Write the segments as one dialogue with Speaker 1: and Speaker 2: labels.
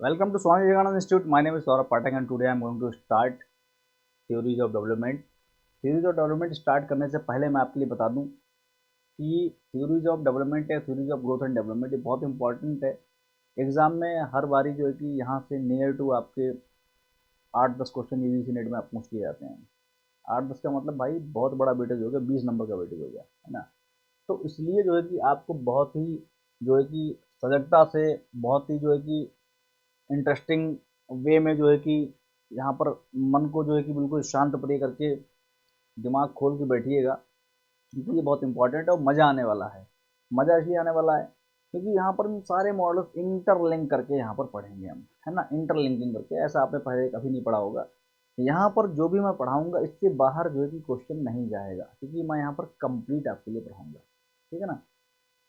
Speaker 1: Welcome to Swami Vivekananda Institute. My name is Saurabh Pathak and today I am going to start theories of development. Theories of development start करने से पहले मैं आपके लिए बता दूं कि theories of development या theories of growth and development ये बहुत इंपॉर्टेंट है। एग्जाम में हर बारी जो है कि यहाँ से नियर टू आपके 8-10 क्वेश्चन यूजीसी नेट में आप पूछ लिए जाते हैं। 8-10 का मतलब भाई बहुत बड़ा वेटेज हो गया, 20 नंबर का वेटेज हो गया, है ना। तो इसलिए जो है कि आपको बहुत ही जो है कि सजगता से, बहुत ही जो है कि इंटरेस्टिंग वे में जो है कि यहाँ पर मन को जो है कि बिल्कुल शांत प्रिय करके दिमाग खोल के बैठिएगा, क्योंकि ये बहुत इंपॉर्टेंट है और मज़ा आने वाला है। मज़ा इसलिए आने वाला है क्योंकि यहाँ पर हम सारे मॉडल्स इंटरलिंक करके यहाँ पर पढ़ेंगे हम, है ना। इंटरलिंकिंग करके, ऐसा आपने पहले कभी नहीं पढ़ा होगा। यहाँ पर जो भी मैं पढ़ाऊँगा इससे बाहर जो है कि क्वेश्चन नहीं जाएगा, क्योंकि मैं यहाँ पर कंप्लीट आपके लिए पढ़ाऊँगा, ठीक है ना।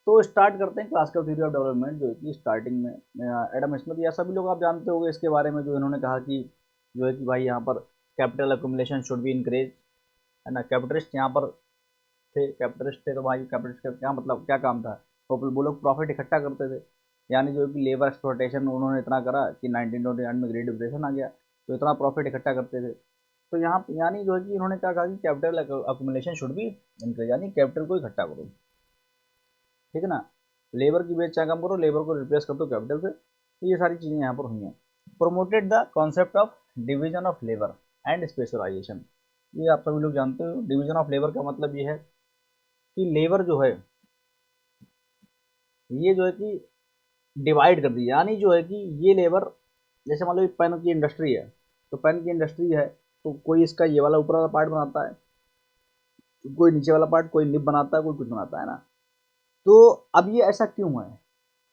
Speaker 1: तो स्टार्ट करते हैं क्लासिकल थ्योरी ऑफ डेवलपमेंट, जो कि स्टार्टिंग में एडम स्मिथ या सभी लोग आप जानते होंगे इसके बारे में, जो इन्होंने कहा कि जो है कि भाई यहाँ पर capital accumulation should be encourage, है ना। कैपिटलिस्ट यहाँ पर थे, कैपिटलिस्ट थे, तो भाई कैपिटलिस्ट का क्या मतलब, क्या काम था। वो लोग प्रॉफिट इकट्ठा करते थे, यानी जो कि लेबर एक्सप्लोटेशन उन्होंने इतना करा कि 1928 में ग्रेट डिप्रेशन आ गया, तो इतना प्रॉफिट इकट्ठा करते थे। तो यहाँ यानी जो है कि इन्होंने क्या कहा कि capital accumulation should be encourage, यानी कैपिटल को इकट्ठा करो, ठीक है ना। लेबर की वेज चाहे कम करो, लेबर को रिप्लेस कर दो कैपिटल से। तो ये सारी चीज़ें यहाँ पर हुई हैं। Promoted the concept of division of labour and specialisation. ये आप सभी लोग जानते हो, डिवीजन ऑफ लेबर का मतलब ये है कि लेबर जो है ये जो है कि डिवाइड कर दी, यानी जो है कि ये लेबर, जैसे मान लो पेन की इंडस्ट्री है, तो पेन की इंडस्ट्री है तो कोई इसका ये वाला ऊपर वाला पार्ट बनाता है, कोई नीचे वाला पार्ट, कोई निब बनाता है, कोई कुछ बनाता है ना। तो अब ये ऐसा क्यों है,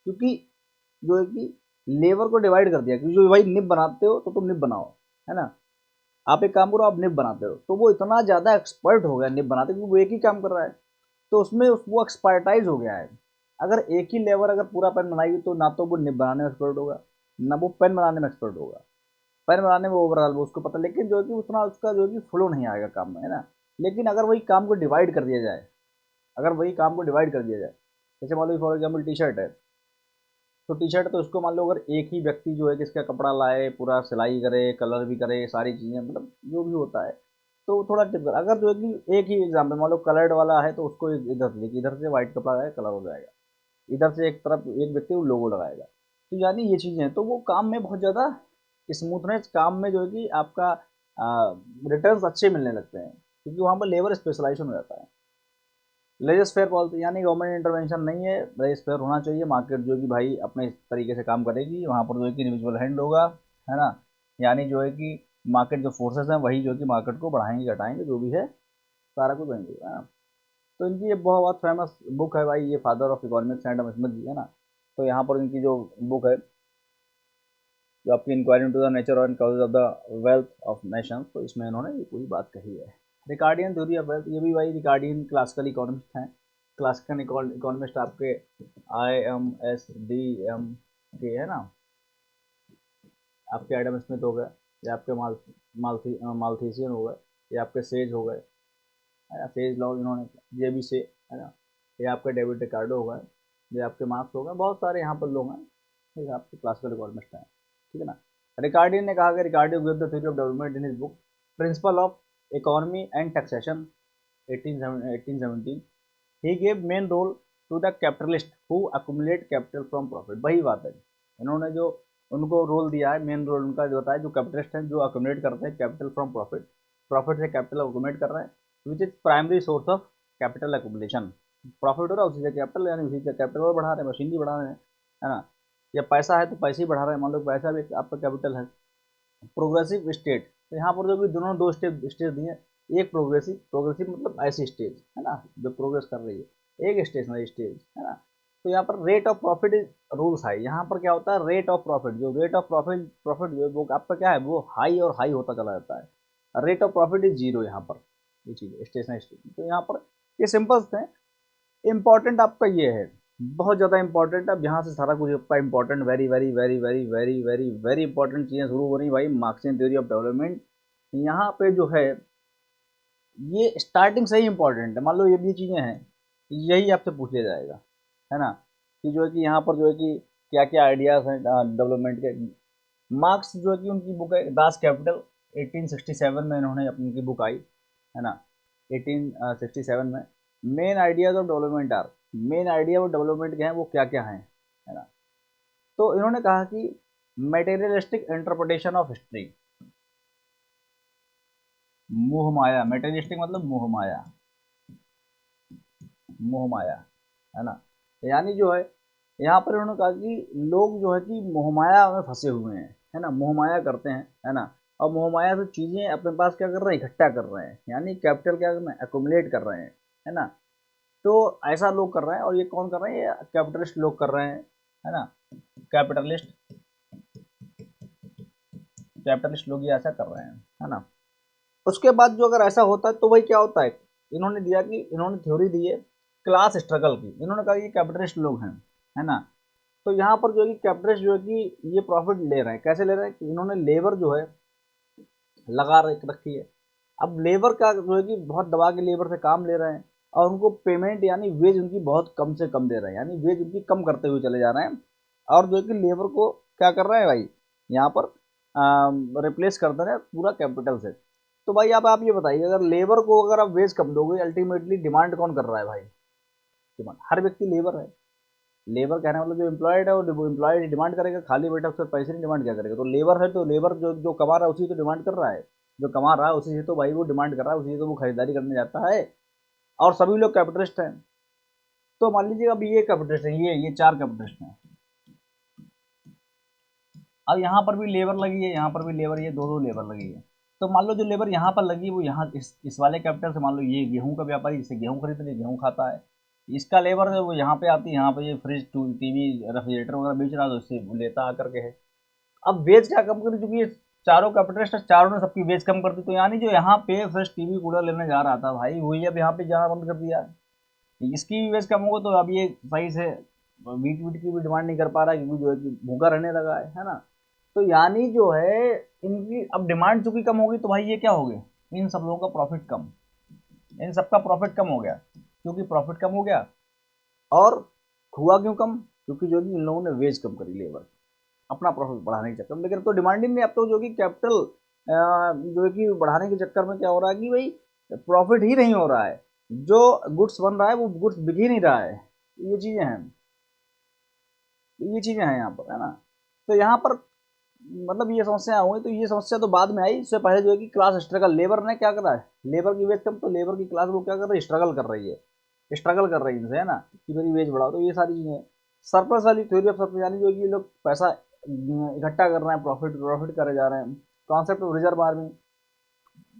Speaker 1: क्योंकि जो है कि लेबर को डिवाइड कर दिया, क्योंकि जो भाई निब बनाते हो तो तुम निब बनाओ, है ना। आप एक काम करो, आप निब बनाते हो, तो वो इतना ज़्यादा एक्सपर्ट हो गया निब बनाते, क्योंकि वो एक ही काम कर रहा है, तो उसमें वो एक्सपर्टाइज हो गया है। अगर एक ही लेबर अगर पूरा पेन बनाएगी तो ना तो वो निब बनाने में एक्सपर्ट होगा, ना वो पेन बनाने में एक्सपर्ट होगा। पेन बनाने में ओवरऑल वो उसको पता, लेकिन जो है कि उतना उसका जो है कि फ्लो नहीं आएगा काम में, है ना। लेकिन अगर वही काम को डिवाइड कर दिया जाए, अगर वही काम को डिवाइड कर दिया जाए, जैसे मान लो फॉर एग्जाम्पल टी शर्ट है, तो टी शर्ट तो उसको मान लो अगर एक ही व्यक्ति जो है कि इसका कपड़ा लाए, पूरा सिलाई करे, कलर भी करे, सारी चीज़ें मतलब जो भी होता है, तो थोड़ा टिपिकल। अगर जो है कि एक ही एग्जाम्पल मान लो कलर्ड वाला है, तो उसको इधर से देखिए, इधर से व्हाइट कपड़ा है, कलर हो जाएगा, इधर से एक तरफ एक व्यक्ति वो लोगो लगाएगा। तो यानी ये चीज़ें हैं, तो वो काम में बहुत ज़्यादा स्मूथनेस, काम में जो है कि आपका रिटर्न्स अच्छे मिलने लगते हैं, क्योंकि वहाँ पर लेबर स्पेशलाइजेशन हो जाता है। लेजर फेयर पॉलिसी, यानी गवर्नमेंट इंटरवेंशन नहीं है, लेजर फेयर होना चाहिए। मार्केट जो कि भाई अपने तरीके से काम करेगी, वहाँ पर जो है कि इंडिविजुअल हैंड होगा, है ना। यानी जो है कि मार्केट जो फोर्सेस हैं वही जो है कि मार्केट को बढ़ाएंगे घटाएंगे, जो भी है सारा कुछ करेंगे, है ना। तो इनकी ये बहुत फेमस बुक है भाई, ये father of economics and Smith ji, है ना। तो यहाँ पर इनकी जो बुक है, जो आपकी inquiry into the nature and causes of the wealth of nation, तो इसमें इन्होंने ये पूरी बात कही है। रिकार्डियन थ्योरी ऑफ वेल्थ, ये भी भाई रिकार्डियन क्लासिकल इकोनॉमिस्ट हैं। क्लासिकल इकोनॉमिस्ट आपके IMSDM के, है ना। आपके एडम स्मिथ हो गए, या आपके मालथीसियन हो गए, या आपके सेज हो गए, है ना। सेज लॉ इन्होंने, ये भी से, है ना। ये आपके डेविड रिकार्डो हो गए, ये आपके मार्क्स हो गए, बहुत सारे यहाँ पर लोग हैं, ठीक है, आपके क्लासिकल इकोनॉमिस्ट हैं, ठीक है ना। रिकार्डियन ने कहा कि Ricardo give the theory of development in his book principle of economy and taxation 1817। He gave main role to the capitalist who accumulate capital from profit. वही बात है, इन्होंने जो उनको रोल दिया है, मेन रोल उनका जो होता है, जो कैपिटलिस्ट हैं जो अक्यूमुलेट करते हैं कैपिटल फ्रॉम प्रॉफिट, प्रॉफिट से कैपिटल अक्यूमुलेट कर रहे हैं, which is primary source of capital accumulation. Profit हो रहा है उसी से कैपिटल, यानी उसी से कैपिटल और बढ़ा रहे हैं, मशीनरी बढ़ा रहे हैं, है ना। या पैसा है तो पैसे ही बढ़ा रहे हैं, मान लो पैसा भी आपका कैपिटल है। प्रोग्रेसिव स्टेट, तो यहाँ पर जो भी दोनों दो स्टेज स्टेज दिए, एक प्रोग्रेसिव, प्रोग्रेसिव मतलब ऐसी स्टेज, है ना, जो प्रोग्रेस कर रही है, एक स्टेशनरी स्टेज, है ना। तो यहाँ पर rate of profit is rules high, यहाँ पर क्या होता है, रेट ऑफ प्रॉफिट, जो रेट ऑफ प्रॉफिट प्रॉफिट जो है वो आपका क्या है, वो हाई और हाई होता चला जाता है। Rate of profit is zero यहाँ पर, ये चीज़ स्टेशनरी स्टेज। तो यहाँ पर ये सिंपल है। इम्पॉर्टेंट आपका ये है, बहुत ज़्यादा इंपॉर्टेंट। अब यहाँ से सारा कुछ आपका important, very very very very very very very important चीज़ें शुरू हो रही भाई। मार्क्सियन थ्योरी ऑफ डेवलपमेंट, यहाँ पे जो है ये स्टार्टिंग से ही इंपॉर्टेंट है। मान लो ये भी चीज़ें हैं, यही आपसे पूछ लिया जाएगा, है ना, कि जो है कि यहाँ पर जो है कि क्या क्या आइडियाज़ हैं डेवलपमेंट के, मार्क्स जो है कि उनकी बुक है दास कैपिटल, 1867 में इन्होंने अपनी की बुक आई है ना, 1867 में। Main ideas of development are, main idea of development के हैं वो क्या क्या हैं, है ना। तो इन्होंने कहा कि मेटेरियलिस्टिक इंटरप्रिटेशन ऑफ हिस्ट्री, मोह माया, मेटेरियलिस्टिक मतलब मोह माया, मोह माया, है ना। यानी जो है यहाँ पर उन्होंने कहा कि लोग जो है कि मोह माया में फंसे हुए हैं, है ना, मोह माया करते हैं, है ना। और मोह माया से चीज़ें अपने पास क्या कर रहे हैं, इकट्ठा कर रहे हैं, यानी कैपिटल क्या कर रहे हैं, एकुमुलेट कर रहे हैं, है ना। तो ऐसा लोग कर रहे हैं, और ये कौन कर रहे हैं, ये कैपिटलिस्ट लोग कर रहे हैं, है ना। कैपिटलिस्ट, कैपिटलिस्ट लोग ये ऐसा कर रहे हैं, है ना। उसके बाद जो अगर ऐसा होता है तो वही क्या होता है, इन्होंने दिया कि इन्होंने थ्योरी दी है क्लास स्ट्रगल की। इन्होंने कहा कि कैपिटलिस्ट लोग हैं, है ना। तो यहाँ पर जो है कि कैपिटलिस्ट जो है कि ये प्रॉफिट ले रहे हैं, कैसे ले रहे हैं कि इन्होंने लेबर जो है लगा रखी है। अब लेबर का जो है कि बहुत दबा के लेबर से काम ले रहे हैं, और उनको पेमेंट यानी वेज उनकी बहुत कम से कम दे रहे हैं, यानी वेज उनकी कम करते हुए चले जा रहे हैं। और जो है कि लेबर को क्या कर रहे हैं भाई, यहाँ पर रिप्लेस कर दे रहे हैं पूरा कैपिटल से। तो भाई आप ये बताइए, अगर लेबर को अगर आप वेज कम दोगे, अल्टीमेटली डिमांड कौन कर रहा है भाई, डिमांड हर व्यक्ति लेबर है। लेबर कहने मतलब जो एम्प्लॉयड है वो एम्प्लॉयड डिमांड करेगा, खाली बैठा उससे पैसे नहीं डिमांड क्या करेगा। तो लेबर है तो लेबर जो जो कमा रहा है उसी तो डिमांड कर रहा है, जो कमा रहा है उसी से तो भाई वो डिमांड कर रहा है, उसी से तो वो खरीदारी करने जाता है। और सभी लोग कैपिटलिस्ट हैं। तो मान लीजिए अब ये कैपिटलिस्ट है, ये चार कैपिटलिस्ट हैं। अब यहाँ पर भी लेबर लगी है, यहाँ पर भी लेबर, ये दो दो लेबर लगी है। तो मान लो जो लेबर यहाँ पर लगी वो यहाँ इस वाले कैपिटल से, मान लो ये गेहूं का व्यापारी, इससे गेहूं खरीद रही, गेहूं खाता है। इसका लेबर जो वो यहाँ पे आती है, यहाँ पे ये फ्रिज टीवी रेफ्रिजरेटर वगैरह बेच रहा है, तो इससे लेता आकर के है। अब वेज क्या कम करी, चूंकि ये चारों कैपिटलिस्ट, चारों ने सबकी वेज कम कर दी, तो यानी जो यहाँ पे फ्रिज टीवी कूलर लेने जा रहा था भाई, वही अब यहाँ पे जाना बंद कर दिया। इसकी भी वेज कम होगा तो अब ये सही से वीट वीट की भी डिमांड नहीं कर पा रहा है, क्योंकि जो है कि भूखा रहने लगा है ना। तो यानी जो है इनकी अब डिमांड चूंकि कम होगी, तो भाई ये क्या हो गए, इन सब लोगों का प्रॉफिट कम, इन सबका प्रॉफिट कम हो गया। क्योंकि प्रॉफिट कम हो गया, और हुआ क्यों कम, क्योंकि जो कि इन लोगों ने वेज कम करी, लेबर अपना प्रॉफिट बढ़ाने के चक्कर में। लेकिन अब तो डिमांड ही नहीं, अब तो जो कि कैपिटल जो है कि बढ़ाने के चक्कर में क्या हो रहा है कि भाई प्रॉफिट ही नहीं हो रहा है, जो गुड्स बन रहा है वो गुड्स बिक ही नहीं रहा है। ये चीज़ें हैं, ये चीज़ें हैं यहाँ पर, है ना। तो यहाँ पर मतलब ये समस्या हुई, तो ये समस्या तो बाद में आई, इससे पहले जो है कि क्लास स्ट्रगल, लेबर ने क्या करा है, लेबर की वेज कम, तो लेबर की क्लास वो क्या कर रही है, स्ट्रगल कर रही है, स्ट्रगल कर रही है इनसे, है ना, कि मेरी वेज बढ़ाओ। तो ये सारी चीज़ें सरप्लस वाली थ्योरी ऑफ सरप्लस, यानी जो कि लोग पैसा इकट्ठा कर रहे हैं, प्रॉफिट प्रॉफिट करे जा रहे हैं। कॉन्सेप्ट ऑफ रिजर्व आर्मी,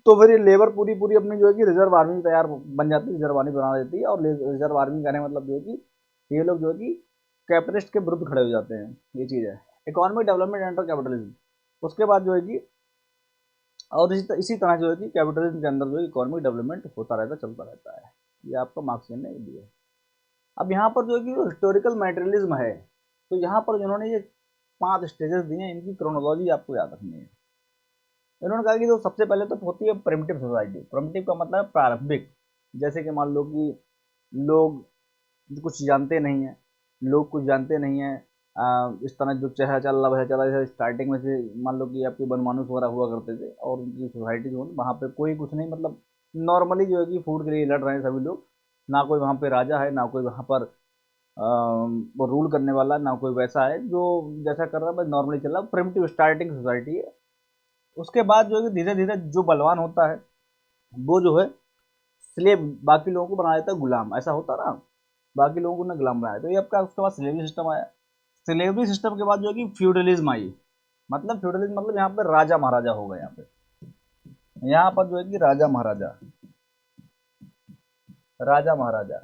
Speaker 1: तो फिर ये लेबर पूरी पूरी अपनी जो है कि रिजर्व आर्मी तैयार बन जाती है, रिजर्व आर्मी बना देती है। और रिजर्व आर्मी कहने का मतलब जो है कि ये लोग जो है कि कैपिटलिस्ट के विरुद्ध खड़े हो जाते हैं, ये चीज़ है। इकोनॉमिक डेवलपमेंट अंडर कैपिटलिज्म, उसके बाद जो है कि और इसी तरह जो है कि कैपिटलिज्म के अंदर जो है इकोनॉमिक डेवलपमेंट होता रहता, चलता रहता है। ये आपका मार्क्सियन ने दिया। अब यहाँ पर जो है कि हिस्टोरिकल मटेरियलिज्म है, तो यहाँ पर जिन्होंने ये 5 स्टेजेस दिए हैं, इनकी क्रोनोलॉजी आपको याद रखनी है। इन्होंने कहा कि तो सबसे पहले तो होती है प्रिमिटिव सोसाइटी। प्रिमिटिव का मतलब है प्रारंभिक। जैसे कि मान लो कि लोग कुछ जानते नहीं है, लोग कुछ जानते नहीं है, इस तरह जो चह चल रहा है चला, जैसे स्टार्टिंग में से मान लो कि आपके बनमानुस वगैरह हुआ करते थे, और उनकी सोसाइटी जो है वहाँ पे कोई कुछ नहीं, मतलब नॉर्मली जो है कि फूड के लिए लड़ रहे हैं सभी लोग। ना कोई वहाँ पे राजा है, ना कोई वहाँ पर वो रूल करने वाला, ना कोई वैसा है जो जैसा कर रहा है, बस नॉर्मली चल रहा है। प्रिमिटिव स्टार्टिंग सोसाइटी है। उसके बाद जो है कि धीरे धीरे जो बलवान होता है वो जो है स्लेव, बाकी लोगों को बना देता है गुलाम, ऐसा होता ना, बाकी लोगों को ना गुलाम बनाया। तो ये आपका उसके बाद स्लेवरी सिस्टम आया। स्लेवरी सिस्टम के बाद जो है कि फ्यूडलिज्म आई। मतलब फ्यूडलिज्म मतलब यहाँ पे राजा महाराजा हो गए, यहाँ पे यहाँ पर जो है कि राजा महाराजा, राजा महाराजा,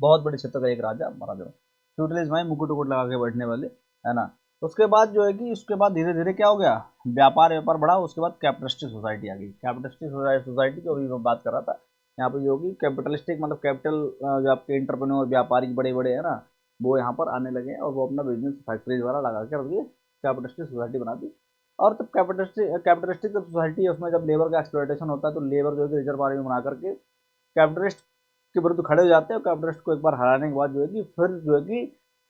Speaker 1: बहुत बड़े क्षेत्र का एक राजा महाराजा, फ्यूडलिज्म है, मुकुट उकुट लगा के बैठने वाले, है ना। उसके बाद जो है कि उसके बाद धीरे धीरे क्या हो गया, व्यापार व्यापार बढ़ा। उसके बाद कैपिटलिस्टिक सोसाइटी आ गई। कैपिटलिस्टिक सोसाइटी जो अभी मैं बात कर रहा था, यहाँ पे जो होगी कैपिटलिस्टिक मतलब कैपिटल, जो आपके इंटरप्रेन्योर व्यापारी बड़े बड़े है ना, वो यहाँ पर आने लगे हैं, और वो अपना बिजनेस फैक्ट्रीज वाला लगा के रख दिए, कैपिटलिस्टिक सोसाइटी बना दी। और जब कैपिटलिस्टिक जब सोसाइटी है, उसमें जब लेबर का एक्सप्लॉयटेशन होता है, तो लेबर जो है रिजर्व आर्मी बना करके कैपिटलिस्ट के विरुद्ध खड़े हो जाते हैं। कैपिटलिस्ट को एक बार हराने के बाद जो है कि फिर जो है कि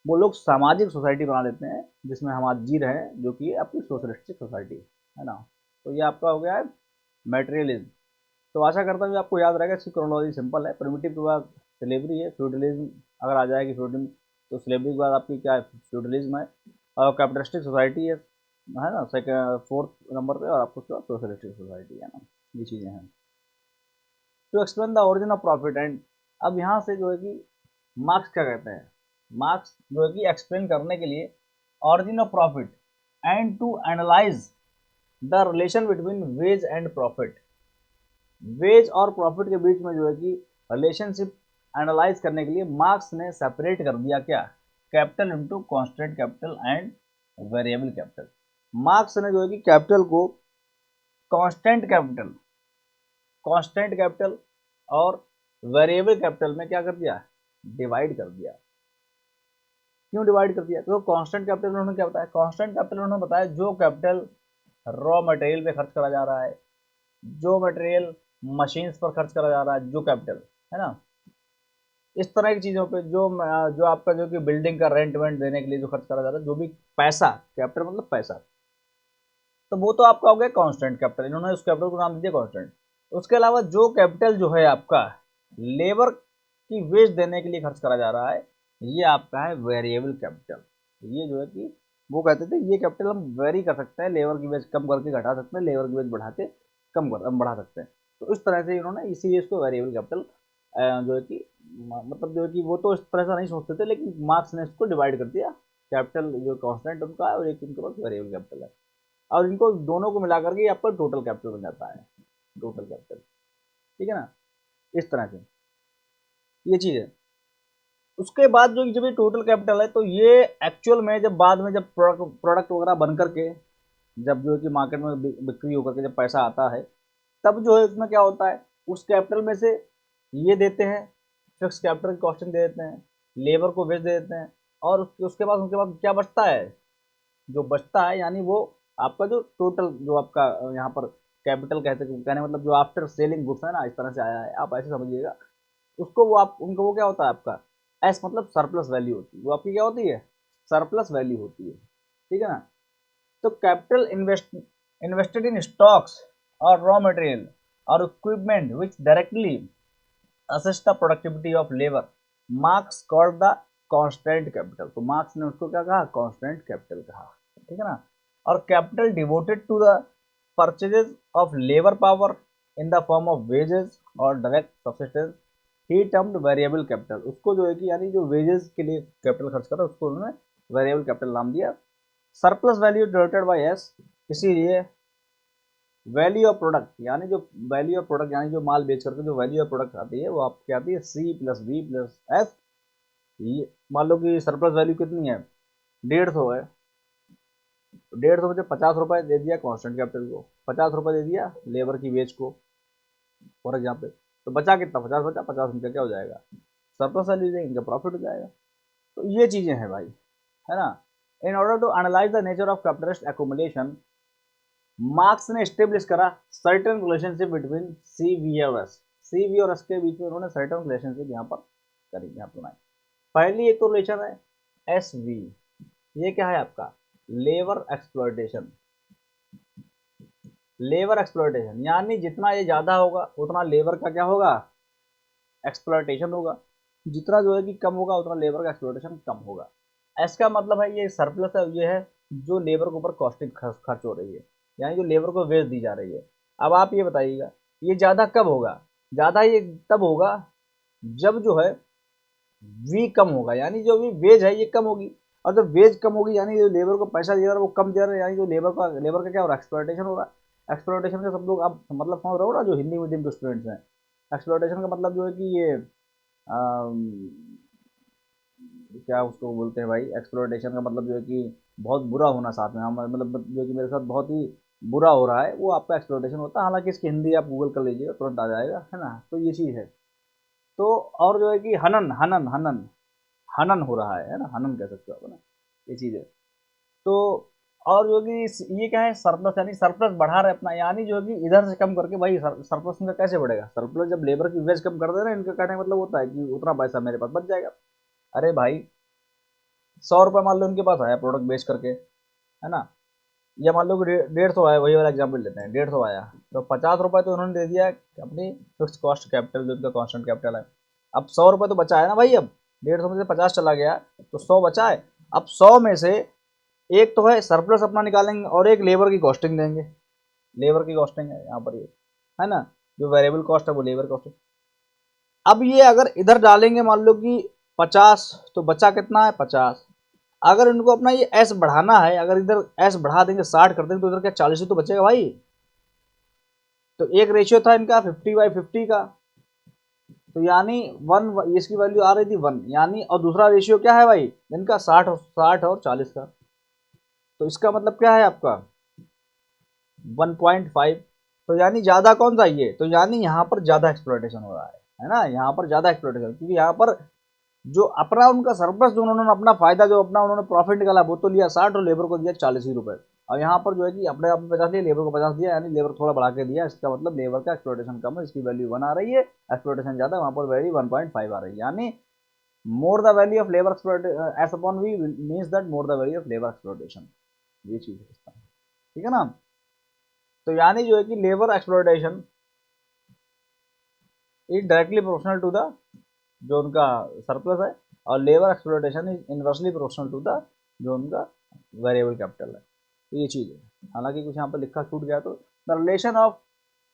Speaker 1: वो लोग सामाजिक सोसाइटी बना लेते हैं जिसमें हम आज जी रहे हैं, जो कि आपकी सोशलिस्टिक सोसाइटी है ना। तो ये आपका हो गया है मेटेरियलिज्म। तो आशा करता हूँ कि आपको याद रहेगा। इसकी क्रोनोलॉजी सिंपल है, प्रिमिटिव के बाद स्लेवरी है, फ्यूडलिज्म अगर आ जाएगी फ्यूडलिज्म, तो स्लेवरी के बाद आपकी क्या है, फ्यूडलिज्म है, और कैपिटलिस्टिक सोसाइटी है ना सेकंड फोर्थ नंबर पे, और आपको उसके बाद सोशलिस्टिक सोसाइटी है ना। ये चीज़ें हैं। To explain the origin of profit and, अब यहाँ से जो है कि मार्क्स क्या कहते हैं, मार्क्स जो है कि एक्सप्लेन करने के लिए origin of profit and to analyse the relation between wage and profit, wage और प्रॉफिट के बीच में जो है कि रिलेशनशिप एनालाइज करने के लिए मार्क्स ने सेपरेट कर दिया क्या, capital into constant capital and variable capital. Marks ने जो है कि कैपिटल को कांस्टेंट कैपिटल, कांस्टेंट कैपिटल और वेरिएबल कैपिटल में क्या कर दिया, डिवाइड कर दिया। क्यों डिवाइड कर दिया, तो कांस्टेंट कैपिटल उन्होंने क्या बताया, कांस्टेंट कैपिटल उन्होंने बताया जो कैपिटल रॉ मटेरियल पे खर्च करा जा रहा है, जो मटेरियल मशीन्स पर खर्च करा जा रहा है, जो कैपिटल है ना, इस तरह की चीज़ों पे जो जो आपका जो कि बिल्डिंग का रेंट वेंट देने के लिए जो खर्च करा जा रहा है, जो भी पैसा, कैपिटल मतलब पैसा, तो वो तो आपका हो गया कांस्टेंट कैपिटल, इन्होंने उस कैपिटल को नाम दिया कांस्टेंट। उसके अलावा जो कैपिटल जो है आपका लेबर की वेज देने के लिए खर्च करा जा रहा है, ये आपका है वेरिएबल कैपिटल। ये जो है कि वो कहते थे ये कैपिटल हम वेरी कर सकते हैं, लेबर की वेज कम करके घटा सकते हैं, लेबर की वेज बढ़ा के कम कर बढ़ा सकते हैं। तो इस तरह से इन्होंने इसीलिए इसको वेरिएबल कैपिटल जो है कि मतलब जो है कि वो तो इस तरह से नहीं सोचते थे, लेकिन मार्क्स ने इसको डिवाइड कर दिया, कैपिटल जो कांस्टेंट उनका है और एक उनके पास वेरिएबल कैपिटल है, और इनको दोनों को मिला करके आपका टोटल कैपिटल बन जाता है, टोटल कैपिटल। ठीक है ना, इस तरह से ये चीज़ है। उसके बाद जो जब ये टोटल कैपिटल है, तो ये एक्चुअल में जब बाद में जब प्रोडक्ट वगैरह बन करके जब जो है कि मार्केट में बिक्री होकर के जब पैसा आता है, तब जो है उसमें क्या होता है, उस कैपिटल में से ये देते हैं, फिक्स कैपिटल की कॉस्टिंग दे देते हैं, लेबर को बेच दे देते हैं, और उसके बाद क्या बचता है, जो बचता है यानी वो आपका जो टोटल जो आपका यहाँ पर कैपिटल कहने मतलब जो आफ्टर सेलिंग गुड्स है ना, इस तरह से आया है, आप ऐसे समझिएगा उसको, वो आप उनको वो क्या होता है आपका, एस मतलब सरप्लस वैल्यू होती है, वो आपकी क्या होती है, सरप्लस वैल्यू होती है। ठीक है ना। तो कैपिटल इन्वेस्टेड इन स्टॉक्स और रॉ मटेरियल और equipment which directly assist the productivity of labour, marks called the constant capital. तो मार्क्स ने उसको क्या कहा, कांस्टेंट कैपिटल कहा। ठीक है ना। और capital devoted to the purchases of labour power in the form of wages और डायरेक्ट सब्सिस्टेंस ही टर्म्ड वेरिएबल कैपिटल, उसको जो है कि यानी जो वेजेस के लिए कैपिटल खर्च कर रहा है उसको उन्होंने वेरिएबल कैपिटल नाम दिया। Surplus value denoted by S, इसीलिए वैल्यू ऑफ प्रोडक्ट यानी जो वैल्यू ऑफ प्रोडक्ट यानी जो माल बेच करके जो वैल्यू ऑफ प्रोडक्ट आती है वो आपकी आती है C plus B plus F. ये मान लो कि सरप्लस वैल्यू कितनी है, 150 है, 150 में से 50 रुपए दे दिया कॉन्स्टेंट कैपिटल को, 50 रुपए दे दिया लेबर की वेज को, फॉर एग्जाम्पल, तो बचा कितना, 50 बचा, 50 उनका क्या हो जाएगा, सरप्लस वैल्यू जाएगी, इनका प्रॉफिट हो जाएगा। तो ये चीज़ें हैं भाई, है ना। In order to analyse the nature of capitalist accommodation, Marx ने स्टेब्लिश करा certain relationship between C V और एस, सी वी और एस के बीच में उन्होंने सर्टेन रिलेशनशिप यहाँ पर करी, यहाँ पर बनाई। पहली एक तो रिलेशन है एस वी, ये क्या है आपका, लेबर एक्सप्लॉयटेशन, लेबर एक्सप्लॉयटेशन यानी जितना ये ज़्यादा होगा उतना लेबर का क्या होगा, एक्सप्लॉयटेशन होगा, जितना जो है कि कम होगा उतना लेबर का एक्सप्लॉयटेशन कम होगा। इसका मतलब है ये सरप्लस है, ये है जो लेबर के ऊपर कॉस्टिंग खर्च हो रही है, यानी जो लेबर को वेज दी जा रही है। अब आप ये बताइएगा ये ज़्यादा कब होगा, ज़्यादा ये तब होगा जब जो है वी कम होगा, यानी जो भी वेज है ये कम होगी, और जब वेज कम होगी यानी जो लेबर को पैसा दे रहा है वो कम दे रहा है, यानी जो लेबर का क्या हो रहा है, एक्सप्लॉयटेशन हो रहा है। एक्सप्लॉयटेशन का सब लोग आप मतलब समझ रहे हो ना, जो हिंदी मीडियम के स्टूडेंट्स हैं, एक्सप्लॉयटेशन का मतलब जो है कि ये क्या उसको बोलते हैं भाई, एक्सप्लॉयटेशन का मतलब जो है कि बहुत बुरा होना साथ में, हम मतलब जो कि मेरे साथ बहुत ही बुरा हो रहा है वो आपका एक्सप्लॉयटेशन होता है। हालांकि इसकी हिंदी आप गूगल कर लीजिएगा तुरंत आ जाएगा, है ना। तो ये चीज़ है। तो और जो है कि हनन हनन हनन हनन हो रहा है ना, हनन कह सकते हो आप ना, ये चीज़ है। तो और जो कि ये क्या है, सरप्लस यानी सरप्लस बढ़ा रहे अपना, यानी जो है कि इधर से कम करके भाई सरप्लस इनका कैसे बढ़ेगा, सरप्लस जब लेबर की वेज कम कर दे रहे हैं, इनका कहने का मतलब होता है कि उतना पैसा मेरे पास बच जाएगा। अरे भाई 100 रुपये मान लो उनके पास आया प्रोडक्ट बेच करके, है ना, या मान लो कि 150 आया, वही वाला एग्जाम्पल लेते हैं, 150 आया, तो 50 रुपये तो उन्होंने दे दिया अपनी फिक्स कॉस्ट कैपिटल, जो उनका कॉन्स्टेंट कैपिटल है। अब 100 रुपये तो बचा है ना भाई, अब 150 में से 50 चला गया तो 100 बचा है। अब 100 में से एक तो है सरप्लस अपना निकालेंगे और एक लेबर की कॉस्टिंग देंगे, लेबर की कॉस्टिंग है यहाँ पर ये, है ना, जो वेरिएबल कॉस्ट है वो लेबर कॉस्ट है। अब ये अगर इधर डालेंगे मान लो कि 50, तो बचा कितना है 50। अगर इनको अपना ये एस बढ़ाना है, अगर इधर एस बढ़ा देंगे 60 कर देंगे तो इधर क्या 40 ही तो बचेगा भाई। तो एक रेशियो था इनका 50/50 का, तो यानी 1, इसकी वैल्यू आ रही थी 1 यानी, और दूसरा रेशियो क्या है भाई इनका 60 और 40 का, तो इसका मतलब क्या है आपका 1.5। तो यानी ज़्यादा कौन सा ये, तो यानी यहाँ पर ज़्यादा एक्सप्लॉयटेशन हो रहा है ना, यहाँ पर ज़्यादा एक्सप्लॉयटेशन, क्योंकि यहाँ पर जो अपना उनका सरप्लस, जो उन्होंने अपना फायदा, जो अपना उन्होंने प्रॉफिट निकाला वो तो लिया 60 और लेबर को दिया 40 ही रुपए। और यहाँ पर जो है कि अपने आप में 50 लिया, लेबर को 50 दिया, यानी लेबर थोड़ा बढ़ा के दिया, इसका मतलब लेबर का एक्सप्लोटेशन कम है, इसकी वैल्यू 1 आ रही है, एक्सप्लोटेशन ज़्यादा, वहाँ पर वैल्यू 1.5 आ रही है, यानी more the value of labour S upon V means that more the value of labour exploitation, ये चीज़ है, ठीक है ना। तो यानी जो है कि labour exploitation is directly proportional to the जो उनका सरप्लस है, और labour exploitation is inversely proportional to the जो उनका वेरिएबल कैपिटल है। तो ये चीज़ है, हालांकि कुछ यहाँ पर लिखा छूट गया, तो the relation of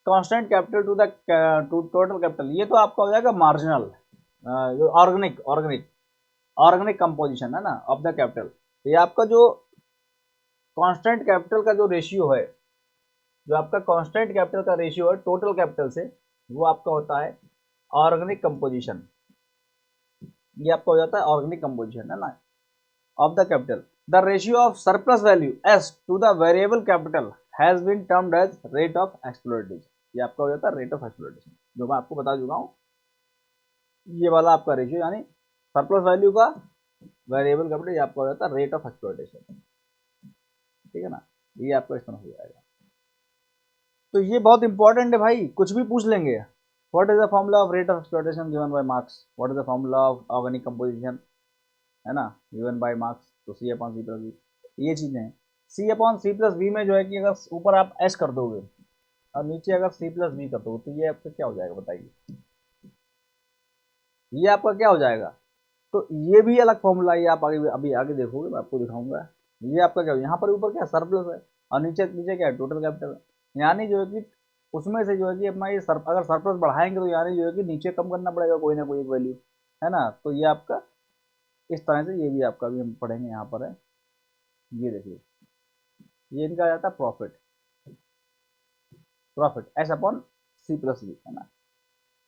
Speaker 1: constant capital to the to total capital, ये तो आपका हो जाएगा मार्जिनल, जो ऑर्गेनिक ऑर्गेनिक ऑर्गेनिक कंपोजिशन है ना ऑफ द कैपिटल। ये आपका जो कांस्टेंट कैपिटल का जो रेशियो है, जो आपका कांस्टेंट कैपिटल का रेशियो है टोटल कैपिटल से, वो आपका होता है ऑर्गेनिक कंपोजिशन, ये आपका हो जाता है ऑर्गेनिक कंपोजिशन, है ना, of the capital. The ratio of surplus value S to the variable capital has been termed as rate of exploitation, ये आपका हो जाता है रेट ऑफ एक्सप्लोइटेशन, जो मैं आपको बता चुका हूँ, ये वाला आपका रेशियो, यानी सरप्लस वैल्यू का वेरिएबल कैपिटल, ये आपका हो जाता है रेट ऑफ एक्सप्लोइटेशन, ठीक है ना, ये आपका इस तरह हो जाएगा। तो ये बहुत इंपॉर्टेंट है भाई, कुछ भी पूछ लेंगे, what is the formula of rate of exploitation given by marks, what is the formula of organic composition, है ना, गिवन बाय मार्क्स, तो सी अपॉन सी प्लस वी, ये चीज़ें हैं। सी अपॉन सी प्लस वी में जो है कि अगर ऊपर आप एस कर दोगे और नीचे अगर सी प्लस वी कर दोगे, तो ये आपका क्या हो जाएगा बताइए, ये आपका क्या हो जाएगा। तो ये भी अलग फॉर्मूला, ये आप आगे अभी आगे देखोगे, मैं आपको दिखाऊंगा। ये आपका क्या, यहाँ पर ऊपर क्या सरप्लस है और नीचे नीचे क्या है टोटल कैपिटल है, यानी जो है कि उसमें से जो है कि अपना ये अगर सरप्लस बढ़ाएंगे तो यानी जो है कि नीचे कम करना पड़ेगा कोई ना कोई एक वैल्यू, है ना। तो ये आपका इस तरह से, ये भी आपका भी हम पढ़ेंगे यहाँ पर है, ये देखिए, ये इनका आ जाता है profit, profit S upon C plus V, है ना।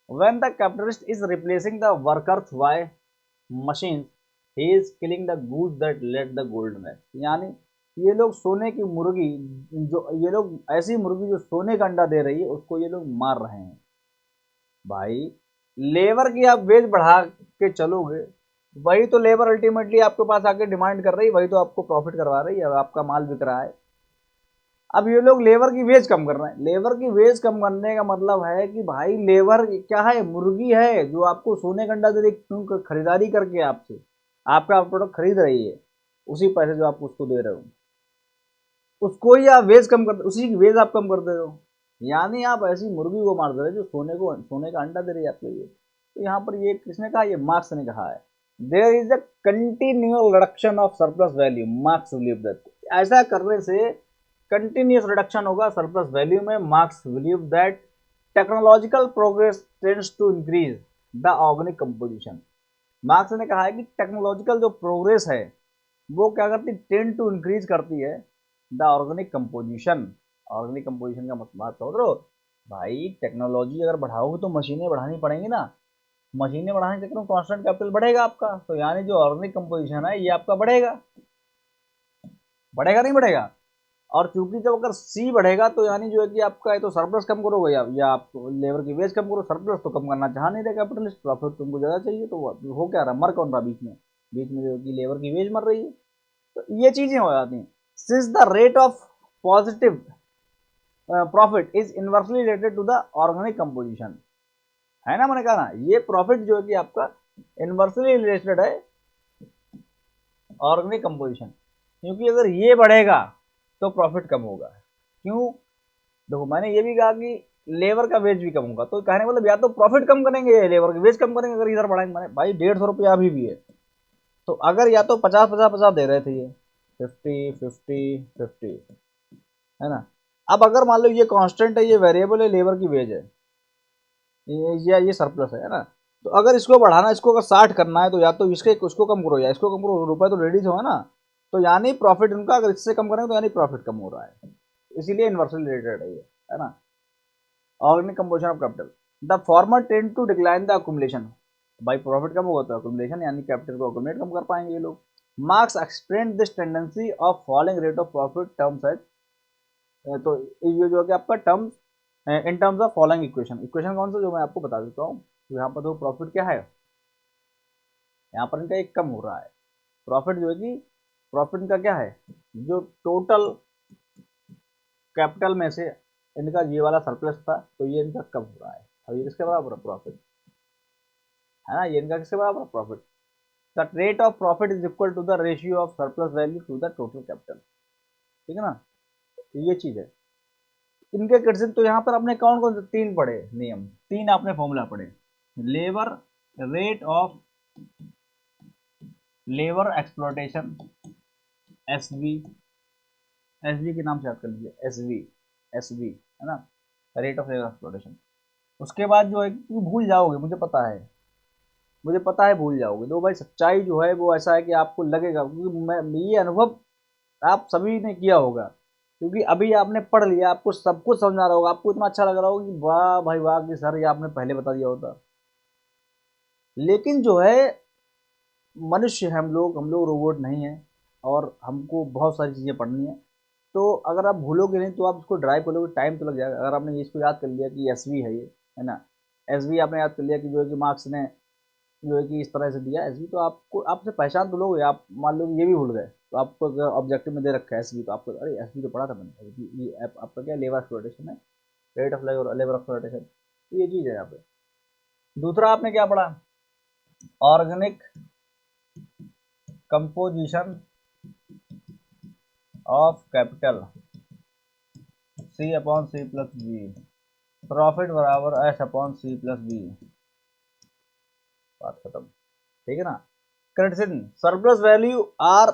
Speaker 1: When the capitalist is replacing the workers by machine, he is killing the goose that let the golden egg, यानी ये लोग सोने की मुर्गी, जो ये लोग ऐसी मुर्गी जो सोने का अंडा दे रही है उसको ये लोग मार रहे हैं भाई। लेबर की आप वेज बढ़ा के चलोगे, वही तो लेबर अल्टीमेटली आपके पास आके डिमांड कर रही है, वही तो आपको प्रॉफिट करवा रही है, आपका माल बिक रहा है। अब ये लोग लेबर की वेज कम कर रहे हैं, लेबर की वेज कम करने का मतलब है कि भाई लेबर क्या है, मुर्गी है जो आपको सोने का अंडा दे रही, क्यों खरीदारी करके आपसे, आपका प्रोडक्ट खरीद रही है, उसी पैसे जो आप उसको दे रहे हो, उसको ही आप वेज कम कर, उसी की वेज आप कम कर दे रहे हो, यानी आप ऐसी मुर्गी को मार दे रहे हो जो सोने का अंडा दे रही है आपके लिए। तो यहाँ पर ये किसने कहा, ये मार्क्स ने कहा है, there is a continual reduction of surplus value, Marx believe that, ऐसा करने से कंटिन्यूस रिडक्शन होगा सरप्लस वैल्यू में, Marx believe that technological progress tends to increase the organic composition, Marx ने कहा है कि टेक्नोलॉजिकल जो प्रोग्रेस है वो क्या करती, टेंड टू इंक्रीज करती है the organic composition, organic composition का बात समझ रहे हो भाई, टेक्नोलॉजी अगर बढ़ाओगे तो मशीनें बढ़ानी पड़ेंगी ना, मशीनें बढ़ाने के चक्कर में कांस्टेंट कैपिटल बढ़ेगा आपका, तो यानी जो ऑर्गेनिक कंपोजिशन है ये आपका बढ़ेगा, बढ़ेगा नहीं बढ़ेगा। और चूंकि जब अगर सी बढ़ेगा तो यानी जो है कि आपका तो सरप्लस कम करोगे, या आप लेबर की वेज कम करो, सरप्लस तो कम करना चाह नहीं रहे कैपिटलिस्ट, प्रॉफिट तुमको ज़्यादा चाहिए, तो हो क्या रहा, मर कौन रहा बीच में, बीच में जो कि लेबर की वेज मर रही है। तो ये चीज़ें हो जाती हैं, since the rate of positive profit is inversely related to the organic composition, है ना, मैंने कहा ना, ये प्रॉफिट जो है कि आपका इनवर्सली रिलेटेड है ऑर्गेनिक कंपोजिशन, क्योंकि अगर ये बढ़ेगा तो प्रॉफिट कम होगा। क्यों? देखो मैंने ये भी कहा कि लेबर का वेज भी कम होगा, तो कहने का मतलब या तो प्रॉफिट कम करेंगे, लेबर का वेज कम करेंगे। अगर इधर बढ़ाएंगे, मैंने भाई 150 रुपया अभी भी है, तो अगर या तो 50 50 50 दे रहे थे ये, 50 50 50, है ना। अब अगर मान लो ये कांस्टेंट है, ये वेरिएबल है, लेबर की वेज है, ये सरप्लस है ना। तो अगर इसको बढ़ाना, इसको अगर 60 करना है, तो या तो इसके उसको कम करो या इसको कम करो, रुपए तो रेडीज हो ना। तो यानी प्रॉफिट उनका अगर इससे कम करेंगे तो यानी प्रॉफिट कम हो रहा है, इसीलिए इन्वर्सली रिलेटेड है ये, है ना। Organic composition of capital, the former tend to decline the accumulation, भाई प्रॉफिट कम होगा तो अकुमुलेशन यानी कैपिटल को अकुमुलेट कम कर पाएंगे ये लोग। Marx explain this tendency of falling rate of profit terms as, तो ये जो है कि आपका terms in terms of following equation, equation कौन सा जो मैं आपको बता देता हूँ। तो यहाँ पर तो प्रॉफिट क्या है, यहाँ पर इनका एक कम हो रहा है प्रॉफिट, जो है कि प्रॉफिट इनका क्या है, जो टोटल कैपिटल में से इनका ये वाला सरप्लस था, तो ये इनका कम हो रहा है। अब ये किसके बराबर है प्रॉफिट, है ना, ये इनका किसके बराबर है profit. The rate of profit is equal to the ratio of surplus value to the total capital, ठीक है ना। तो ये चीज है इनके क्रिटिसिज्म। तो यहाँ पर आपने कौन कौन से तीन पढ़े नियम, तीन आपने फॉर्मूला पढ़े। Labour rate of labour exploitation, SV, SV के नाम से याद कर लीजिए, एसवी, एसवी, है ना, रेट ऑफ लेबर एक्सप्लोटेशन। उसके बाद जो है कि भूल जाओगे, मुझे पता है, मुझे पता है भूल जाओगे। तो भाई सच्चाई जो है वो ऐसा है कि आपको लगेगा, क्योंकि मैं ये अनुभव आप सभी ने किया होगा, क्योंकि अभी आपने पढ़ लिया, आपको सब कुछ समझ आ रहा होगा, आपको इतना अच्छा लग रहा होगा कि वाह भाई वाह कि सर ये आपने पहले बता दिया होता। लेकिन जो है मनुष्य है, हम लोग रोबोट नहीं है, और हमको बहुत सारी चीज़ें पढ़नी है। तो अगर आप भूलोगे नहीं तो आप उसको ड्राइव करोगे, टाइम तो लग जाएगा। अगर आपने इसको याद कर लिया कि एस वी है ये, है ना, एस वी आपने याद कर लिया कि जो है कि मार्क्स ने जो है कि इस तरह से दिया एस वी, तो आपको आपसे पहचान तो लोगे। आप मान लो कि ये भी भूल गए, तो आपको अगर ऑब्जेक्टिव में दे रखा है एस वी, तो आपको अरे एस वी तो पढ़ा था मैंने, ये आपका क्या लेबर एक्सप्लॉयटेशन है, रेट ऑफ लेबर एक्सप्लॉयटेशन, तो ये चीज़ है यहाँ पे। दूसरा आपने क्या पढ़ा, organic composition of capital, C upon C plus B, profit बराबर S upon C plus B, बात खत्म, ठीक है ना। Criticism, surplus value are,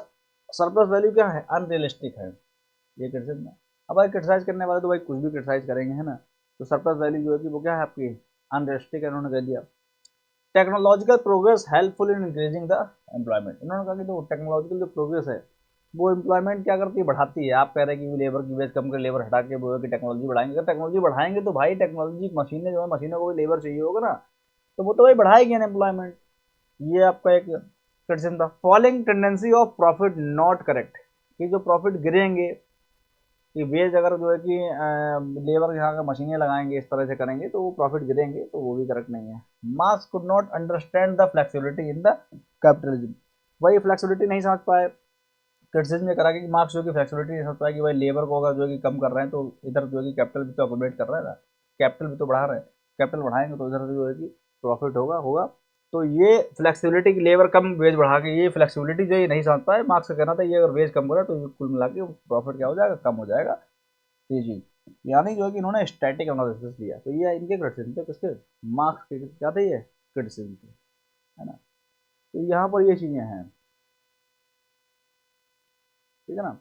Speaker 1: surplus value क्या है, अनरियलिस्टिक है, ये क्रिटिसिज्म है। अब भाई क्रिटिसाइज करने वाले तो भाई कुछ भी क्रिटिसाइज करेंगे, है ना। तो सरप्लस वैल्यू जो है कि वो क्या है आपकी, अनरियलिस्टिक है, उन्होंने कह दिया। Technological progress helpful in increasing the employment, इन्होंने कहा कि जो टेक्नोलॉजिकल जो प्रोग्रेस है वो एम्प्लॉयमेंट क्या करती है, बढ़ाती है। आप कह रहे हैं कि लेबर की वेज कम कर, लेबर हटा के वो है कि टेक्नोलॉजी बढ़ाएंगे। अगर टेक्नोलॉजी बढ़ाएंगे तो भाई टेक्नोलॉजी मशीनें जो है, मशीनों को भी लेबर चाहिए होगा ना, तो वो तो भाई बढ़ाएगी एम्प्लॉयमेंट। ये आपका एक क्रिटिसिज्म था। Falling tendency of profit not correct, कि जो प्रॉफिट गिरेंगे, कि वेज अगर जो है कि लेबर यहाँ का मशीनें लगाएंगे, इस तरह से करेंगे तो वो प्रॉफिट गिरेंगे, तो वो भी करेक्ट नहीं है। Marks could not understand the flexibility in the capitalism, वही फ्लेक्सिबिलिटी नहीं समझ पाए। क्रिटिसिज्म ये करा कि मार्क्स जो कि फ्लेक्सिबिलिटी नहीं समझ पाए कि भाई लेबर को अगर जो है कि कम कर रहे हैं, तो इधर जो है कि कैपिटल भी तो अकोमोडेट कर रहा है ना, कैपिटल भी तो बढ़ा रहे हैं, कैपिटल बढ़ाएंगे तो इधर जो है कि प्रॉफिट होगा होगा। तो ये फ्लेक्सिबिलिटी की लेबर कम वेज बढ़ा के, ये फ्लेक्सिबिलिटी जो ये नहीं समझ पाए। मार्क्स का कहना था ये अगर वेज कम करे तो कुल मिला के प्रॉफिट क्या हो जाएगा, कम हो जाएगा। जी जी, यानी जो है कि इन्होंने स्टैटिक एनालिसिस दिया, तो ये इनके क्रिटिसिज्म थे, किसके, मार्क्स के क्या थे ये क्रिटिसिज्म थे, है ना। तो यहाँ पर ये चीज़ें हैं, ठीक है ना।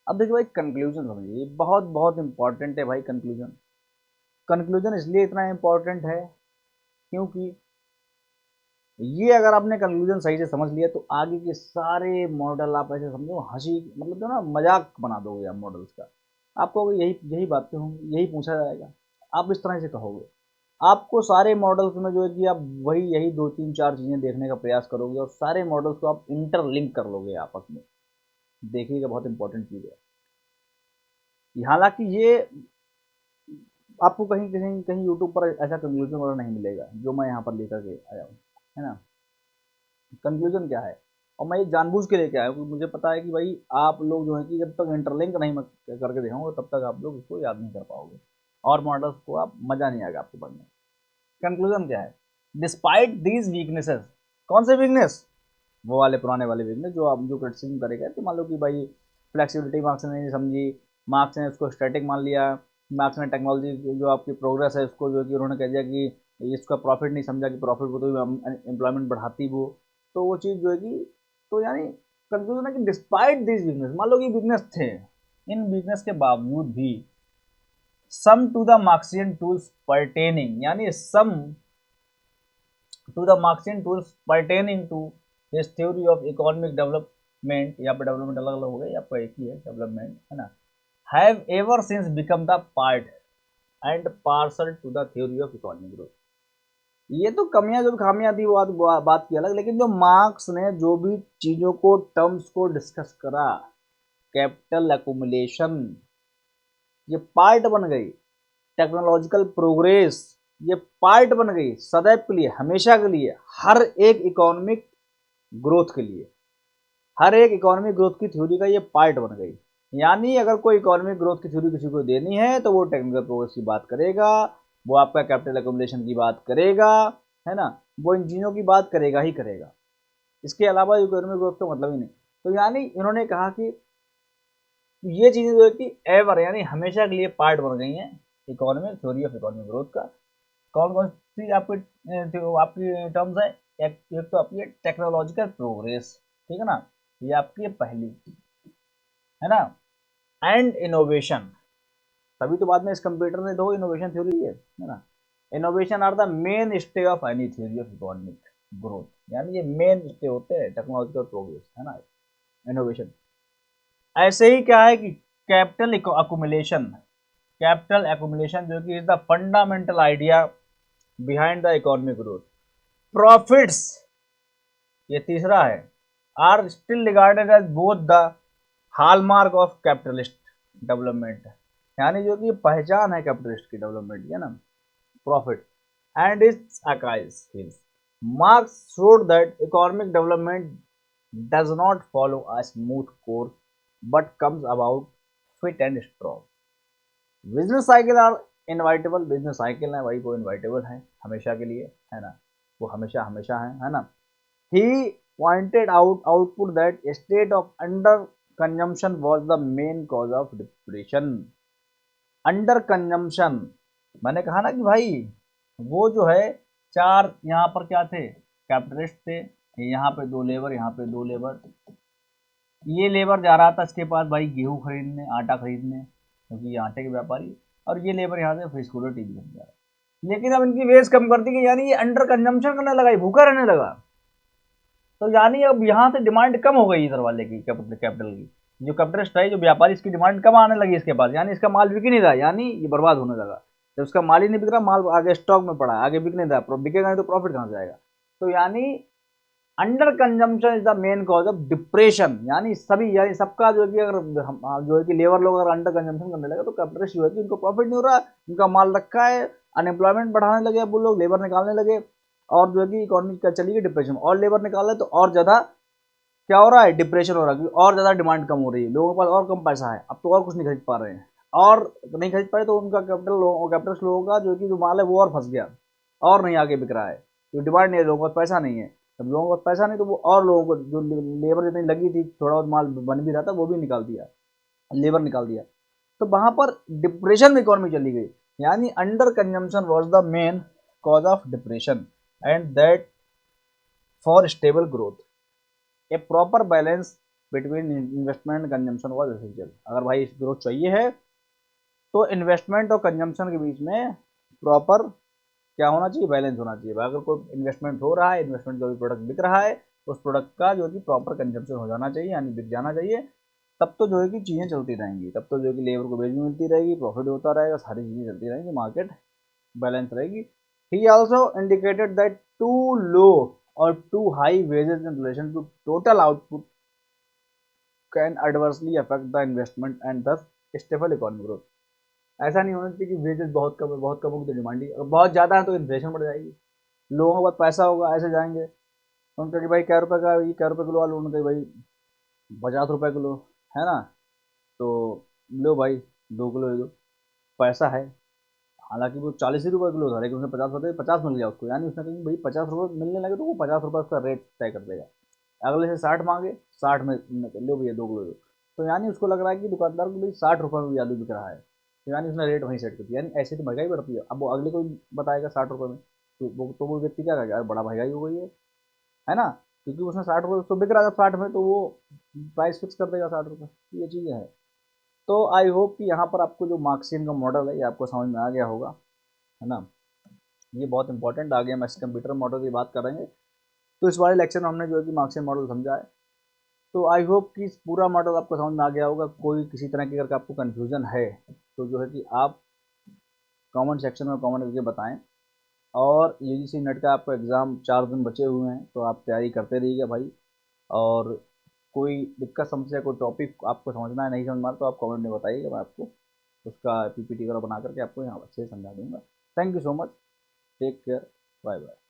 Speaker 1: अब देखिए भाई कंक्लूजन समझिए, ये बहुत बहुत इंपॉर्टेंट है भाई कंक्लूजन। कंक्लूजन इसलिए इतना इंपॉर्टेंट है क्योंकि ये अगर आपने कंक्लूजन सही से समझ लिया तो आगे के सारे मॉडल आप ऐसे समझो हंसी, मतलब जो ना मजाक बना दोगे आप मॉडल्स का। आपको यही यही बातें होंगी, यही पूछा जाएगा, आप इस तरह से कहोगे। आपको सारे मॉडल्स में जो है कि आप वही यही दो तीन चार चीज़ें देखने का प्रयास करोगे, और सारे मॉडल्स को आप इंटरलिंक कर लोगे आपस में। देखिएगा बहुत इंपॉर्टेंट चीज़ है। हालांकि ये आपको कहीं कहीं कहीं यूट्यूब पर ऐसा कंक्लूजन वगैरह नहीं मिलेगा जो मैं यहाँ पर लेकर के आया हूँ, है ना। कंक्लूजन क्या है, और मैं ये जानबूझ के लेके आया हूँ क्योंकि मुझे पता है कि भाई आप लोग जो है कि जब तक इंटरलिंक नहीं करके दिखाऊंगा तब तक आप लोग इसको याद नहीं कर पाओगे, और मॉडल्स को आप मजा नहीं आएगा आपको पढ़ने। कंक्लूजन क्या है, डिस्पाइट दीज वीकनेसेस, कौन से वीकनेस, वो वाले पुराने वाले बिजनेस जो आप जो क्रिटिसिज्म करेगा कि मान लो कि भाई फ्लेक्सिबिलिटी मार्क्स ने नहीं समझी, मार्क्स ने उसको स्टैटिक मान लिया, मार्क्स ने टेक्नोलॉजी जो आपकी प्रोग्रेस है उसको जो कि उन्होंने कह दिया कि इसका प्रॉफिट नहीं समझा कि प्रॉफिट को तो एम्प्लॉयमेंट बढ़ाती वो, तो वो चीज़ जो है कि, तो यानी कंक्लूजन है कि डिस्पाइट दिस बिजनेस, मान लो कि बिजनेस थे, इन बिजनेस के बावजूद भी some to the Marxian tools pertaining, यानी some to the Marxian tools pertaining to his theory of economic development, यहाँ पे डेवलपमेंट अलग अलग हो गया, यहाँ पे एक ही है डेवलपमेंट, है ना, have ever since become the part and parcel to the theory of economic growth। ये तो कमियां जो खामियां थी वो बात की अलग, लेकिन जो मार्क्स ने जो भी चीजों को टर्म्स को डिस्कस करा, कैपिटल एकुमुलेशन ये पार्ट बन गई, टेक्नोलॉजिकल प्रोग्रेस ये पार्ट बन गई सदैव के लिए, हमेशा के लिए, हर एक इकोनॉमिक ग्रोथ के लिए, हर एक इकोनॉमिक ग्रोथ की थ्योरी का ये पार्ट बन गई। यानी अगर कोई इकोनॉमिक ग्रोथ की थ्योरी किसी को देनी है तो वो टेक्निकल प्रोग्रेस की बात करेगा, वो आपका कैपिटल एकोमोडेशन की बात करेगा, है ना, वो इन चीज़ों की बात करेगा ही करेगा, इसके अलावा इकोनॉमिक ग्रोथ का मतलब ही नहीं। तो यानी इन्होंने कहा कि ये चीज़ें जो है कि एवर यानी हमेशा के लिए पार्ट बन गई हैं economic theory of economic growth का। कौन कौन सी आपकी आपकी टर्म्स है, एक तो आपकी टेक्नोलॉजिकल प्रोग्रेस, ठीक है ना, ये आपकी पहली, है ना, एंड इनोवेशन, तभी तो बाद में इस कंप्यूटर ने दो इनोवेशन थ्योरी है ना, innovation are the main stay of any theory of economic growth, यानी ये मेन स्टे होते हैं टेक्नोलॉजिकल प्रोग्रेस, है ना, इनोवेशन। ऐसे ही क्या है कि कैपिटल अकुमुलेशन, कैपिटल एकुमुलेशन जो कि is the fundamental idea behind the economic growth. Profits ये तीसरा है, are still regarded as both the hallmark of capitalist development, यानी जो कि पहचान है कैपिटलिस्ट की डेवलपमेंट की, है ना, प्रॉफिट एंड इट्स अकाइज हिल्स। Marx showed that economic development does not follow a smooth course but comes about fit and strong। Business cycle are inevitable, business cycle है भाई वो इनवाइटेबल है हमेशा के लिए, है ना, वो हमेशा हमेशा है ना। He pointed out output that state of under consumption was the main cause of depression. Under consumption, मैंने कहा ना कि भाई वो जो है चार यहाँ पर क्या थे, कैपिटलिस्ट थे, यहाँ पे दो लेबर, यहाँ पे दो लेबर, ये लेबर जा रहा था इसके पास भाई गेहूं खरीदने, आटा खरीदने, क्योंकि ये आटे के व्यापारी, और ये लेबर यहाँ से फ्रिज कूलर टीवी खरीद जा रहा है। लेकिन अब इनकी वेज कम कर दी गई, यानी ये अंडर कंजम्पशन करने लगा, ये भूखा रहने लगा, तो यानी अब यहाँ से डिमांड कम हो गई इधर वाले की, कैपिटल की, जो कैपिटलिस्ट है जो व्यापारी, इसकी डिमांड कम आने लगी इसके पास, यानी इसका माल बिक ही नहीं रहा, यानी ये बर्बाद होने लगा। जब उसका माल ही नहीं बिक रहा, माल आगे स्टॉक में पड़ा है, आगे बिक नहीं रहा, बिकेगा नहीं तो प्रॉफिट कहाँ से आएगा। तो यानी under consumption is the main cause of depression, यानी सभी, यानी सबका जो है कि अगर जो है कि लेबर लोग अगर अंडर कंजम्पशन करने लगे तो कैपिटलिस्ट जो है कि उनको प्रॉफिट नहीं हो रहा, उनका माल रखा है, अनएम्प्लॉयमेंट बढ़ाने लगे, अब वो लोग लेबर निकालने लगे, और जो है कि इकोनॉमी क्या चली गई डिप्रेशन, और लेबर निकाल रहे तो और ज़्यादा क्या हो रहा है, डिप्रेशन हो रहा है, क्योंकि और ज़्यादा डिमांड कम हो रही है, लोगों के पास और कम पैसा है, अब तो और कुछ नहीं खरीद पा रहे हैं, और नहीं खरीद पाए तो उनका कैपिटलिस्ट लोगों का जो है कि जो माल है वो और फंस गया, और नहीं आगे बिक रहा है, तो डिमांड नहीं है, लोगों के पास पैसा नहीं है, जब लोगों के पास पैसा नहीं तो वो और लोगों को जो लेबर जितनी लगी थी, थोड़ा बहुत माल बन भी रहा था वो भी निकाल दिया, लेबर निकाल दिया, तो वहां पर डिप्रेशन में इकोनॉमी चली गई, यानी under consumption was the main cause of depression and that for stable growth A proper balance between investment and consumption was essential. अगर भाई ग्रोथ चाहिए है तो इन्वेस्टमेंट और कंजम्पशन के बीच में प्रॉपर क्या होना चाहिए, बैलेंस होना चाहिए। अगर कोई इन्वेस्टमेंट हो रहा है, इन्वेस्टमेंट जो भी प्रोडक्ट बिक रहा है, उस प्रोडक्ट का जो है कि प्रॉपर कंजम्पशन हो जाना चाहिए, यानी बिक जाना चाहिए, तब तो जो है कि चीज़ें चलती रहेंगी, तब तो जो है कि लेबर को वेज भी मिलती रहेगी, प्रॉफिट होता रहेगा, सारी चीज़ें चलती रहेंगी, मार्केट बैलेंस रहेगी। He also indicated that too low और too high wages in relation to total output can adversely affect the investment and thus stable economic growth. ऐसा नहीं होना चाहिए कि वेजेस बहुत कम होगी तो डिमांड ही, अगर बहुत ज़्यादा है तो इन्फ्लेशन बढ़ जाएगी, लोगों के पास पैसा होगा ऐसे जाएंगे, उनका कि भाई क्या रुपये का, ये क्या रुपये किलो आलू, उनका भाई 50 रुपये किलो, है ना, तो लो भाई 2 किलो दे दो, पैसा है, हालांकि वो 40 ही रुपये किलो था लेकिन उसने 50 रुपये 50 मिल गया उसको, यानी उसने कहा कि भाई 50 रुपये मिलने लगे तो वो 50 रुपये उसका रेट तय कर देगा, अगले से 60 मांगे, 60 में लो भैया 2 किलो दो। तो यानी उसको लग रहा है कि दुकानदार को भाई 60 रुपये में भी आलू बिक रहा है, तो यानी उसने रेट वहीं सेट कर दिया। यानी ऐसे तो महंगाई बढ़ती है। अब वो अगले को बताएगा 60 रुपये में, तो वो व्यक्ति क्या करेगा, यार बड़ा महंगाई हो गई है ना, क्योंकि उसने 60 रुपये, उसको बिक रहा था 60 में, तो वो प्राइस फिक्स कर देगा 60 रुपये। ये चीज़ें हैं। तो आई होप कि यहाँ पर आपको जो मार्क्सियन का मॉडल है ये आपको समझ में आ गया होगा, है ना। ये बहुत इंपॉर्टेंट, आगे हम ऐसे कंप्यूटर मॉडल की बात करेंगे। तो इस वाले लेक्चर में हमने जो है कि मार्क्सियन मॉडल समझा है। तो आई होप कि इस पूरा मॉडल आपको समझ में आ गया होगा। कोई किसी तरह की अगर आपको कन्फ्यूजन है तो जो है कि आप कमेंट सेक्शन में कमेंट करके बताएं। और यूजीसी नेट का आपका एग्ज़ाम 4 दिन बचे हुए हैं, तो आप तैयारी करते रहिएगा भाई। और कोई दिक्कत समस्या, कोई टॉपिक आपको समझना है, नहीं समझ में आ रहा, तो आप कमेंट में बताइएगा, मैं आपको उसका पीपीटी वगैरह बना करके आपको यहाँ अच्छे से समझा दूंगा। Thank you so much. Take care. Bye bye.